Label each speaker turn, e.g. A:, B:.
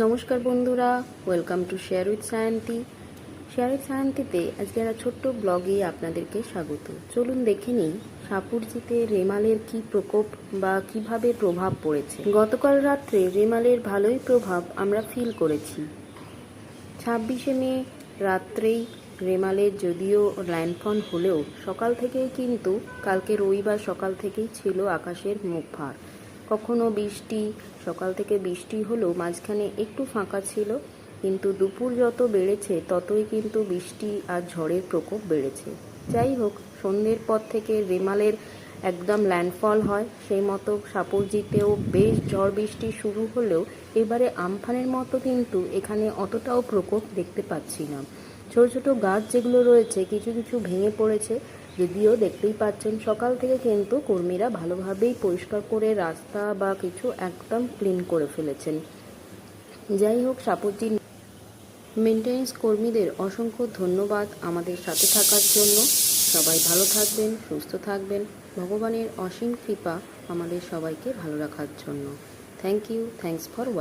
A: নমস্কার বন্ধুরা, welcome to share with Sayanti. Share with সায়ন্তীতে আজকে একটা ছোট্ট ব্লগে আপনাদেরকে স্বাগত। চলুন দেখে নিই সাপুরজিতে রেমালের কি প্রকোপ বা কিভাবে প্রভাব পড়েছে। গতকাল রাত্রে রেমালের ভালোই প্রভাব আমরা ফিল করেছি। 26শে মে রাত্রেই রেমালের যদিও ল্যান্ডফল হলেও সকাল থেকেই কিন্তু কালকে রবিবার সকাল থেকেই ছিল আকাশের মুখ ভার। কখনো বৃষ্টি, সকাল থেকে বৃষ্টি হলেও মাঝখানে একটু ফাঁকা ছিল, কিন্তু দুপুর যত বেড়েছে ততই কিন্তু বৃষ্টি আর ঝড়ের প্রকোপ বেড়েছে। যাই হোক, সন্ধ্যের পর থেকে রেমালের একদম ল্যান্ডফল হয়, সেই মতো সাপুরজিতেও বেশ ঝড় বৃষ্টি শুরু হলেও এবারে আমফানের মতো কিন্তু এখানে অতটাও প্রকোপ দেখতে পাচ্ছি না। ছোট ছোট গাছ যেগুলো রয়েছে কিছু কিছু ভেঙে পড়েছে, যদিও দেখতেই পাচ্ছেন সকাল থেকে কিন্তু কর্মীরা ভালোভাবেই পরিষ্কার করে রাস্তা বা কিছু একদম ক্লিন করে ফেলেছেন। যাই হোক, সাপুরজির মেনটেন্যান্স কর্মীদের অসংখ্য ধন্যবাদ আমাদের সাথে থাকার জন্য। সবাই ভালো থাকবেন, সুস্থ থাকবেন, ভগবানের অসীম কৃপা আমাদের সবাইকে ভালো রাখার জন্য। Thank you, thanks for watching.